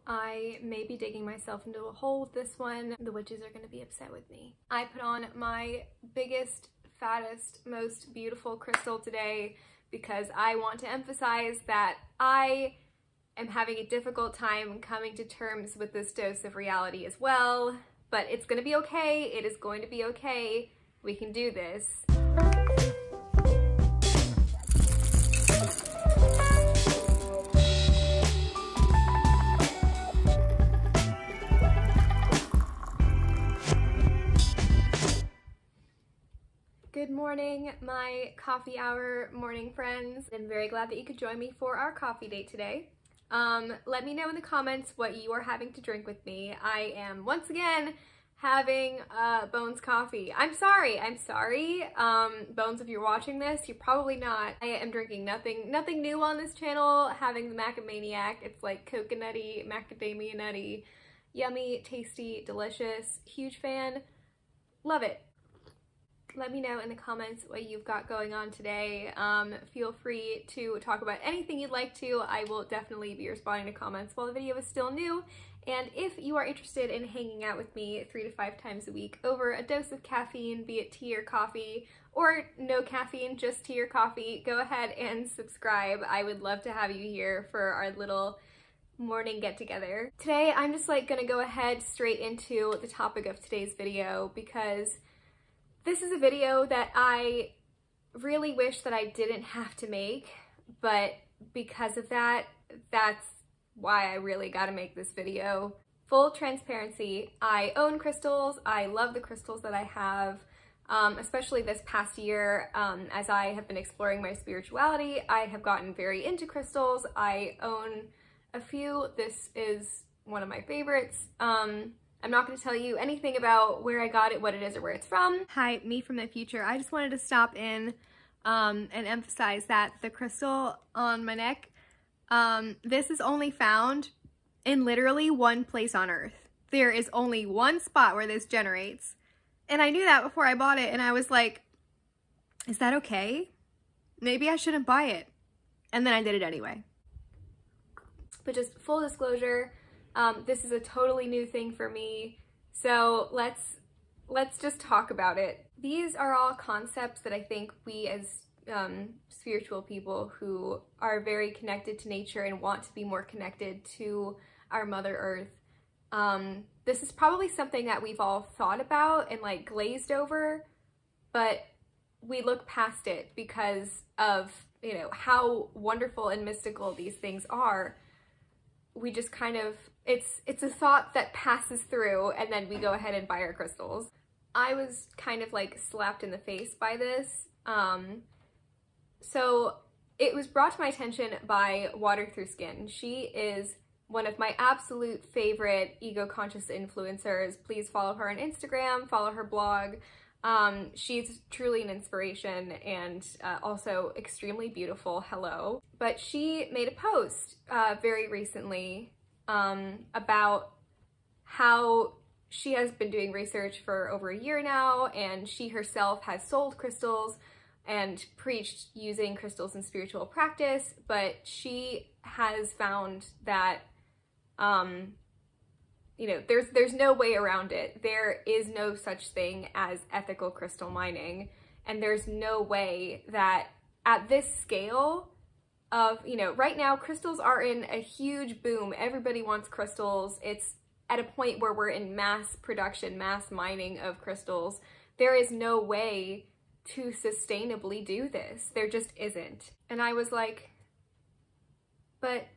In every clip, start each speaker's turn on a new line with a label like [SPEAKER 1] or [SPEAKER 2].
[SPEAKER 1] I may be digging myself into a hole with this one. The witches are gonna be upset with me. I put on my biggest, fattest, most beautiful crystal today because I want to emphasize that I am having a difficult time coming to terms with this dose of reality as well. But it's gonna be okay. It is going to be okay. We can do this. Good morning, my coffee hour morning friends. I'm very glad that you could join me for our coffee date today. Let me know in the comments what you are having to drink with me. I am once again having Bones coffee. I'm sorry. Bones, if you're watching this, you're probably not. I am drinking nothing new on this channel, having the Macamaniac. It's like coconutty, macadamia nutty, yummy, tasty, delicious. Huge fan. Love it. Let me know in the comments what you've got going on today. Feel free to talk about anything you'd like to. I will definitely be responding to comments while the video is still new. And if you are interested in hanging out with me 3 to 5 times a week over a dose of caffeine, be it tea or coffee, or no caffeine, just tea or coffee, go ahead and subscribe. I would love to have you here for our little morning get together. Today, I'm just like gonna go ahead straight into the topic of today's video because this is a video that I really wish that I didn't have to make, but because of that, that's why I really gotta make this video. Full transparency, I own crystals. I love the crystals that I have, especially this past year. As I have been exploring my spirituality, I have gotten very into crystals. I own a few. This is one of my favorites. I'm not going to tell you anything about where I got it, what it is, or where it's from. Hi, me from the future. I just wanted to stop in and emphasize that the crystal on my neck, this is only found in literally one place on Earth. There is only one spot where this generates. And I knew that before I bought it, and I was like, is that okay? Maybe I shouldn't buy it. And then I did it anyway. But just full disclosure, this is a totally new thing for me, so let's just talk about it. These are all concepts that I think we as spiritual people who are very connected to nature and want to be more connected to our Mother Earth, this is probably something that we've all thought about and like glazed over, but we look past it because of, you know, how wonderful and mystical these things are. We just kind of, it's a thought that passes through and then we go ahead and buy our crystals. I was kind of like slapped in the face by this. So it was brought to my attention by Water Through Skin. She is one of my absolute favorite ego-conscious influencers. Please follow her on Instagram, follow her blog. She's truly an inspiration and also extremely beautiful. Hello. But she made a post very recently about how she has been doing research for over a year now, and she herself has sold crystals and preached using crystals in spiritual practice, but she has found that you know, there's no way around it. There is no such thing as ethical crystal mining, and there's no way that at this scale of, you know, right now crystals are in a huge boom. Everybody wants crystals. It's at a point where we're in mass production, mass mining of crystals. There is no way to sustainably do this. There just isn't. And I was like, but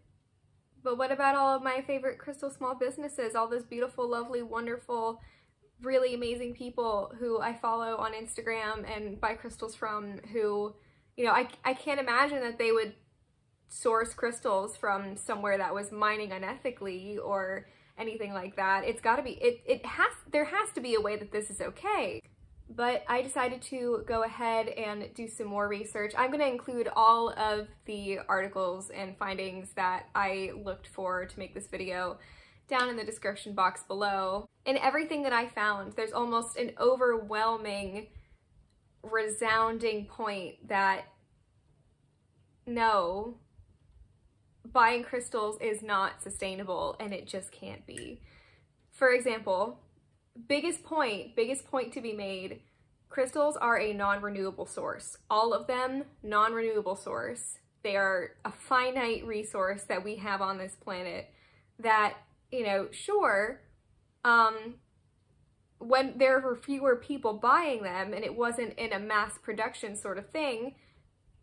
[SPEAKER 1] what about all of my favorite crystal small businesses, all those beautiful, lovely, wonderful, really amazing people who I follow on Instagram and buy crystals from, who, you know, I can't imagine that they would source crystals from somewhere that was mining unethically or anything like that. It's gotta be, there has to be a way that this is okay. But I decided to go ahead and do some more research. I'm gonna include all of the articles and findings that I looked for to make this video down in the description box below. In everything that I found, there's almost an overwhelming, resounding point that no, buying crystals is not sustainable, and it just can't be. For example, biggest point to be made, crystals are a non-renewable source. All of them, non-renewable source. They are a finite resource that we have on this planet that, you know, sure, when there were fewer people buying them and it wasn't in a mass production sort of thing,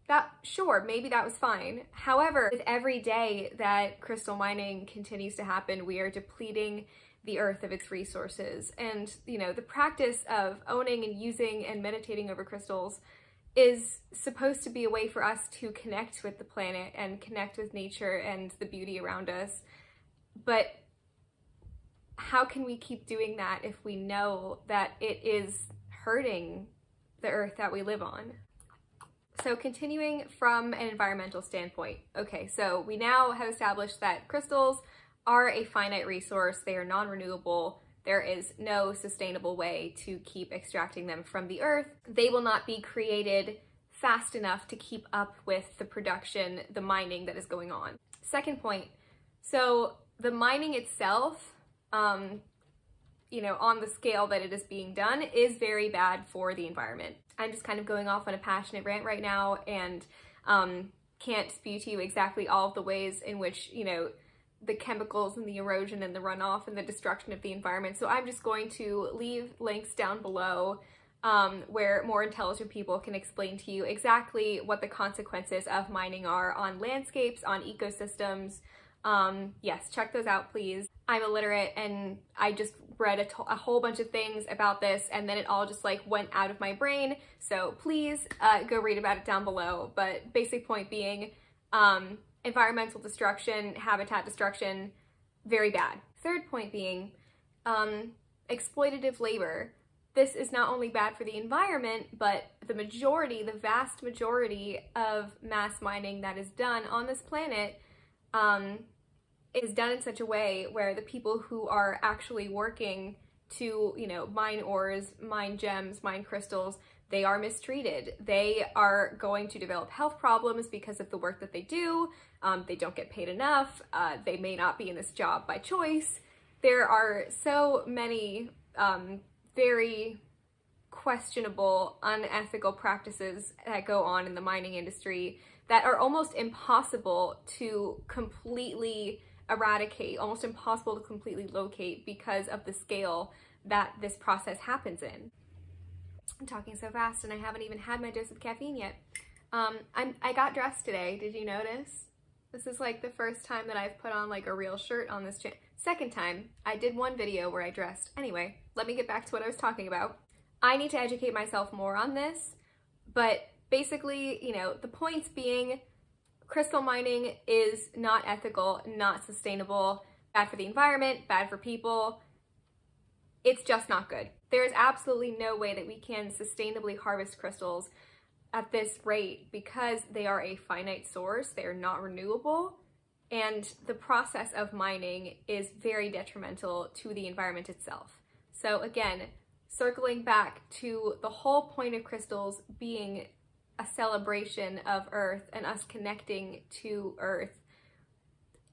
[SPEAKER 1] that, sure, maybe that was fine. However, with every day that crystal mining continues to happen, we are depleting the earth of its resources. And, you know, the practice of owning and using and meditating over crystals is supposed to be a way for us to connect with the planet and connect with nature and the beauty around us. But how can we keep doing that if we know that it is hurting the earth that we live on? So continuing from an environmental standpoint, okay, so we now have established that crystals are a finite resource. They are non-renewable. There is no sustainable way to keep extracting them from the earth. They will not be created fast enough to keep up with the production, the mining that is going on. Second point, so the mining itself, you know, on the scale that it is being done, is very bad for the environment. I'm just kind of going off on a passionate rant right now, and can't spew to you exactly all of the ways in which, you know, the chemicals and the erosion and the runoff and the destruction of the environment. So I'm just going to leave links down below where more intelligent people can explain to you exactly what the consequences of mining are on landscapes, on ecosystems. Yes, check those out, please. I'm illiterate and I just read a whole bunch of things about this, and then it all just like went out of my brain. So please go read about it down below. But basic point being, environmental destruction, habitat destruction, very bad. Third point being, exploitative labor. This is not only bad for the environment, but the vast majority of mass mining that is done on this planet is done in such a way where the people who are actually working to, you know, mine ores, mine gems, mine crystals, they are mistreated. They are going to develop health problems because of the work that they do. They don't get paid enough. They may not be in this job by choice. There are so many very questionable, unethical practices that go on in the mining industry that are almost impossible to completely eradicate, almost impossible to completely locate because of the scale that this process happens in. I'm talking so fast and I haven't even had my dose of caffeine yet. I got dressed today, did you notice? This is like the first time that I've put on like a real shirt on this channel. Second time, I did one video where I dressed. Anyway, let me get back to what I was talking about. I need to educate myself more on this, but basically, you know, the points being, crystal mining is not ethical, not sustainable, bad for the environment, bad for people. It's just not good. There is absolutely no way that we can sustainably harvest crystals at this rate because they are a finite source, they are not renewable, and the process of mining is very detrimental to the environment itself. So again, circling back to the whole point of crystals being a celebration of Earth and us connecting to Earth,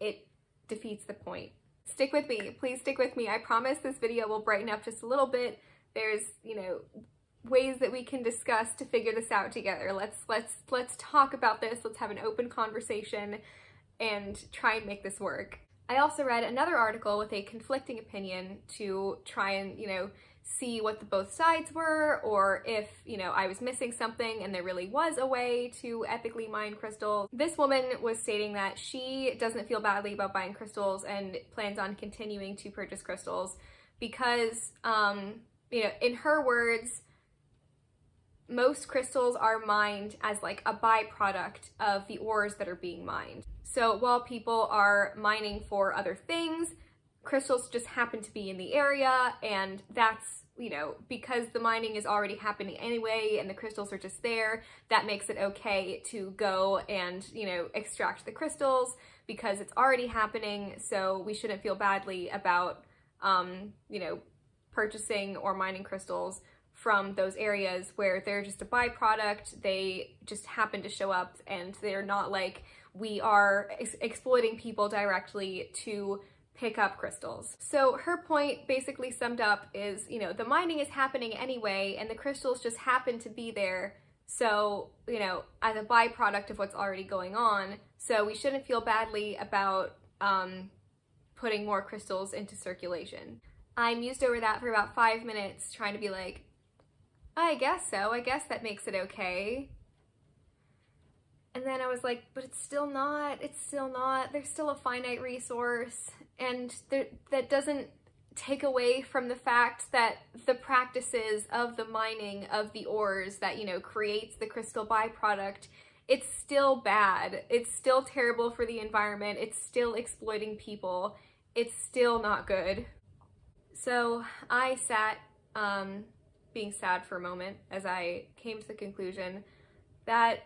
[SPEAKER 1] it defeats the point. Stick with me, please stick with me. I promise this video will brighten up just a little bit. There's, you know, ways that we can discuss to figure this out together. Let's talk about this. Let's have an open conversation and try and make this work. I also read another article with a conflicting opinion to try and, you know, see what the both sides were, or if, you know, I was missing something and there really was a way to ethically mine crystals. This woman was stating that she doesn't feel badly about buying crystals and plans on continuing to purchase crystals because, you know, in her words, most crystals are mined as like a byproduct of the ores that are being mined. So while people are mining for other things, crystals just happen to be in the area, and that's, you know, because the mining is already happening anyway and the crystals are just there, that makes it okay to go and, you know, extract the crystals because it's already happening. So we shouldn't feel badly about, you know, purchasing or mining crystals from those areas where they're just a byproduct. They just happen to show up and they're not like we are exploiting people directly to pick up crystals. So her point basically summed up is, you know, the mining is happening anyway and the crystals just happen to be there, so, you know, as a byproduct of what's already going on, so we shouldn't feel badly about putting more crystals into circulation. I mused over that for about 5 minutes trying to be like, I guess so, I guess that makes it okay. And then I was like, but it's still not, there's still a finite resource, and that doesn't take away from the fact that the practices of the mining of the ores that, you know, creates the crystal byproduct, it's still bad. It's still terrible for the environment. It's still exploiting people. It's still not good. So I sat being sad for a moment as I came to the conclusion that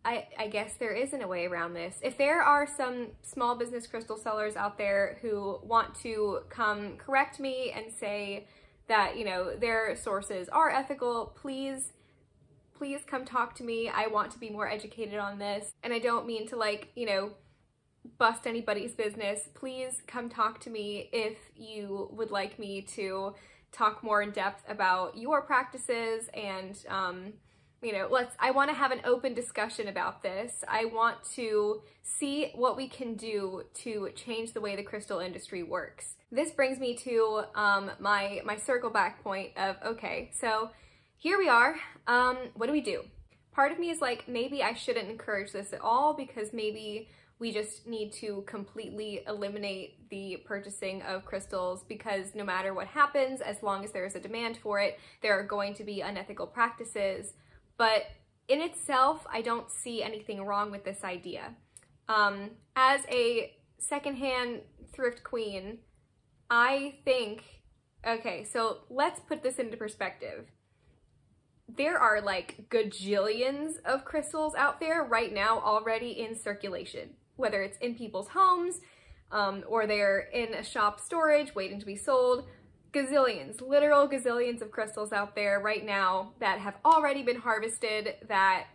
[SPEAKER 1] I guess there isn't a way around this. If there are some small business crystal sellers out there who want to come correct me and say that, you know, their sources are ethical, please come talk to me. I want to be more educated on this. And I don't mean to, like, you know, bust anybody's business. Please come talk to me if you would like me to talk more in depth about your practices and, you know, I want to have an open discussion about this. I want to see what we can do to change the way the crystal industry works. This brings me to my circle back point of, okay, so here we are. What do we do? Part of me is like, maybe I shouldn't encourage this at all, because maybe we just need to completely eliminate the purchasing of crystals, because no matter what happens, as long as there is a demand for it, there are going to be unethical practices. But in itself, I don't see anything wrong with this idea. As a secondhand thrift queen, I think, okay, so let's put this into perspective. There are like gajillions of crystals out there right now already in circulation, whether it's in people's homes or they're in a shop storage waiting to be sold. Gazillions, literal gazillions of crystals out there right now that have already been harvested, that,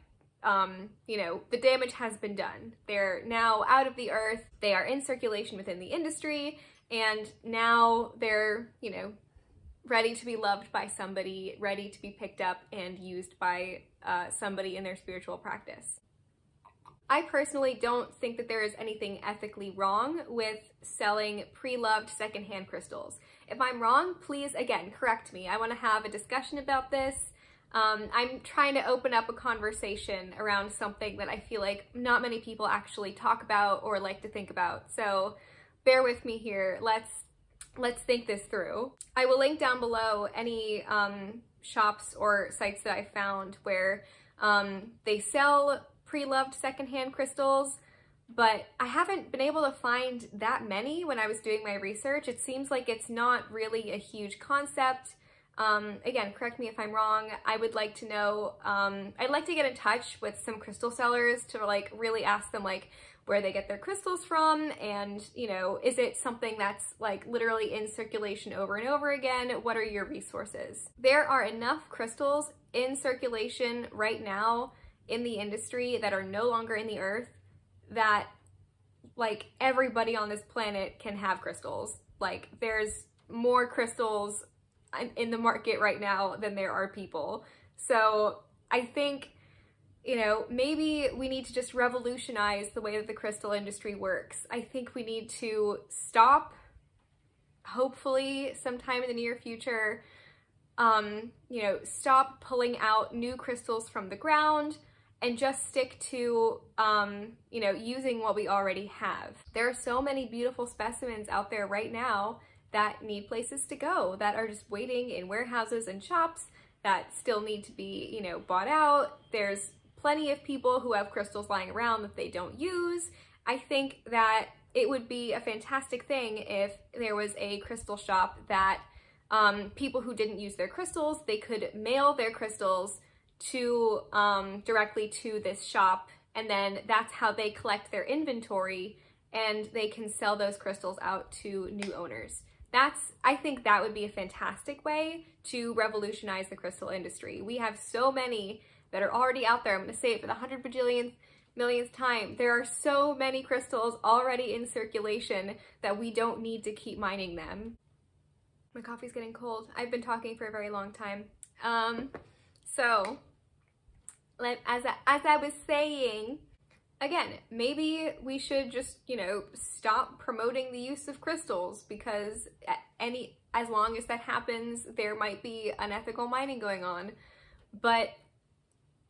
[SPEAKER 1] you know, the damage has been done. They're now out of the earth, they are in circulation within the industry, and now they're, you know, ready to be loved by somebody, ready to be picked up and used by somebody in their spiritual practice. I personally don't think that there is anything ethically wrong with selling pre-loved secondhand crystals. If I'm wrong, please, again, correct me. I want to have a discussion about this. I'm trying to open up a conversation around something that I feel like not many people actually talk about or like to think about. So bear with me here. Let's think this through. I will link down below any shops or sites that I found where they sell pre-loved secondhand crystals, but I haven't been able to find that many when I was doing my research. It seems like it's not really a huge concept. Again, correct me if I'm wrong. I would like to know, I'd like to get in touch with some crystal sellers to like really ask them like where they get their crystals from, and, you know, is it something that's like literally in circulation over and over again? What are your resources? There are enough crystals in circulation right now in the industry that are no longer in the earth that like everybody on this planet can have crystals. Like there's more crystals in the market right now than there are people. So I think, you know, maybe we need to just revolutionize the way that the crystal industry works. I think we need to stop, hopefully sometime in the near future, you know, stop pulling out new crystals from the ground and just stick to, you know, using what we already have. There are so many beautiful specimens out there right now that need places to go, that are just waiting in warehouses and shops that still need to be, you know, bought out. There's plenty of people who have crystals lying around that they don't use. I think that it would be a fantastic thing if there was a crystal shop that people who didn't use their crystals, they could mail their crystals to directly to this shop, and then that's how they collect their inventory and they can sell those crystals out to new owners. I think that would be a fantastic way to revolutionize the crystal industry. We have so many that are already out there. I'm going to say it for the 100 bajillionth millionth time, there are so many crystals already in circulation that we don't need to keep mining them. My coffee's getting cold. I've been talking for a very long time. So, as I was saying, again, maybe we should just, you know, stop promoting the use of crystals, because as long as that happens, there might be unethical mining going on. But,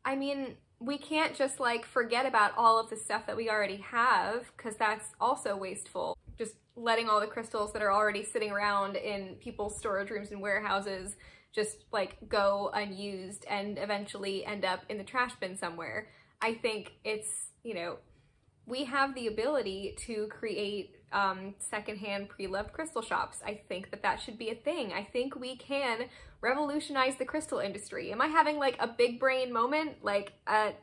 [SPEAKER 1] I mean, we can't just like forget about all of the stuff that we already have, because that's also wasteful. Just letting all the crystals that are already sitting around in people's storage rooms and warehouses just like go unused and eventually end up in the trash bin somewhere. I think it's, you know, we have the ability to create secondhand pre-loved crystal shops. I think that that should be a thing. I think we can revolutionize the crystal industry. Am I having like a big brain moment? Like, I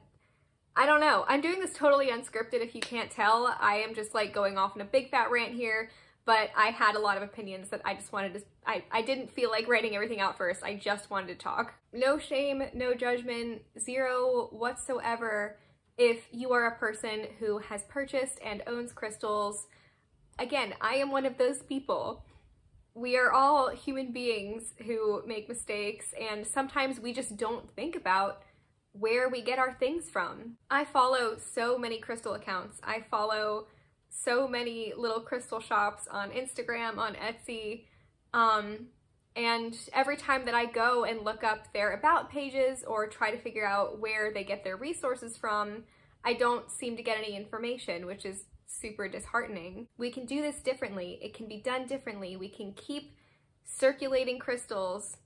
[SPEAKER 1] don't know. I'm doing this totally unscripted if you can't tell. I am just like going off on a big fat rant here, but I had a lot of opinions that I just wanted to, I didn't feel like writing everything out first. I just wanted to talk. No shame, no judgment, zero whatsoever if you are a person who has purchased and owns crystals. Again, I am one of those people. We are all human beings who make mistakes, and sometimes we just don't think about where we get our things from. I follow so many crystal accounts. I follow so many little crystal shops on Instagram, on Etsy, and every time that I go and look up their about pages or try to figure out where they get their resources from, I don't seem to get any information, which is super disheartening. We can do this differently. It can be done differently. We can keep circulating crystals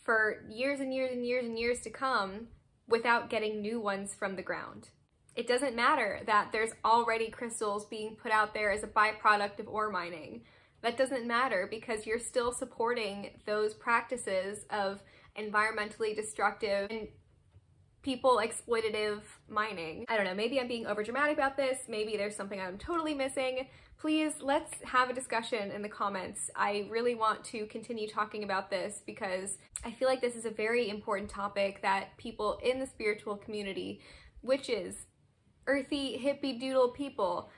[SPEAKER 1] for years and years and years and years to come without getting new ones from the ground. It doesn't matter that there's already crystals being put out there as a byproduct of ore mining. That doesn't matter, because you're still supporting those practices of environmentally destructive and people exploitative mining. I don't know, maybe I'm being overdramatic about this, maybe there's something I'm totally missing. Please, let's have a discussion in the comments. I really want to continue talking about this because I feel like this is a very important topic that people in the spiritual community, witches, earthy, hippie doodle people,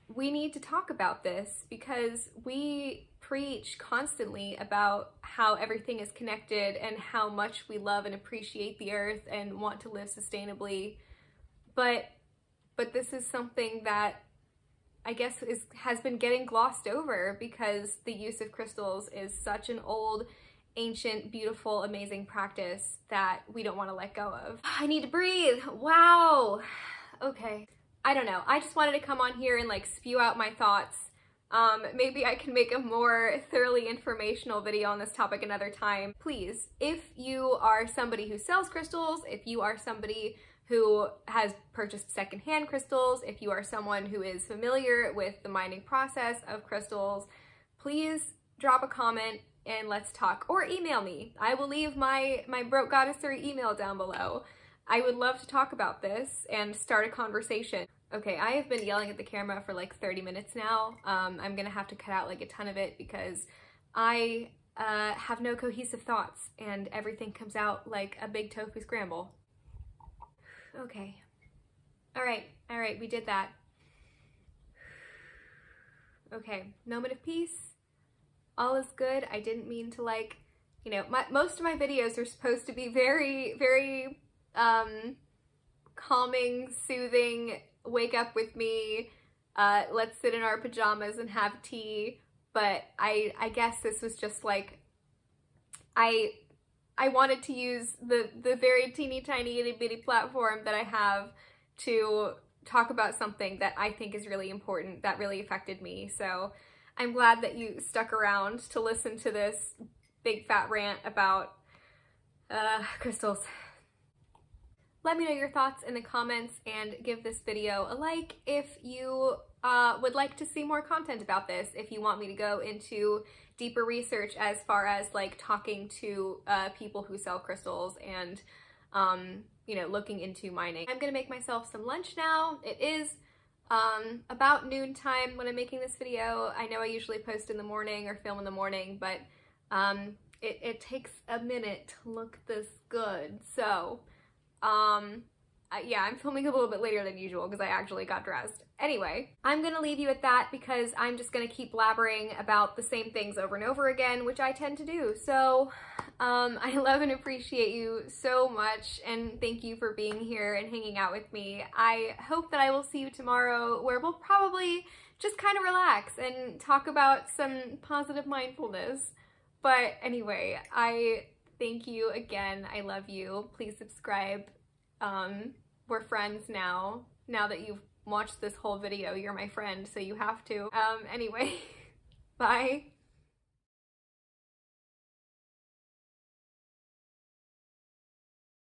[SPEAKER 1] we need to talk about this, because we preach constantly about how everything is connected and how much we love and appreciate the earth and want to live sustainably. But this is something that I guess has been getting glossed over, because the use of crystals is such an old, ancient, beautiful, amazing practice that we don't want to let go of. I need to breathe. Wow. Okay. I don't know. I just wanted to come on here and like spew out my thoughts. Maybe I can make a more thoroughly informational video on this topic another time. Please, if you are somebody who sells crystals, if you are somebody who has purchased secondhand crystals, if you are someone who is familiar with the mining process of crystals, please drop a comment and let's talk, or email me. I will leave my Broke Goddess 3 email down below. I would love to talk about this and start a conversation. Okay, I have been yelling at the camera for like 30 minutes now. I'm gonna have to cut out like a ton of it because I have no cohesive thoughts and everything comes out like a big tofu scramble. Okay. All right, we did that. Okay, moment of peace. All is good. I didn't mean to like, you know, most of my videos are supposed to be very, very calming, soothing, wake up with me, let's sit in our pajamas and have tea, but I guess this was just like, I wanted to use the very teeny tiny itty bitty platform that I have to talk about something that I think is really important, that really affected me. So I'm glad that you stuck around to listen to this big fat rant about crystals. Let me know your thoughts in the comments and give this video a like if you would like to see more content about this, if you want me to go into deeper research as far as like talking to people who sell crystals and you know, looking into mining. I'm gonna make myself some lunch now. It is about noontime when I'm making this video. I know I usually post in the morning or film in the morning, but it takes a minute to look this good. So yeah, I'm filming a little bit later than usual because I actually got dressed. Anyway, I'm gonna leave you at that because I'm just gonna keep blabbering about the same things over and over again, which I tend to do. So, I love and appreciate you so much, and thank you for being here and hanging out with me. I hope that I will see you tomorrow, where we'll probably just kind of relax and talk about some positive mindfulness. But anyway, I thank you again. I love you. Please subscribe. We're friends now. Now that you've watched this whole video, you're my friend, so you have to. Anyway, bye.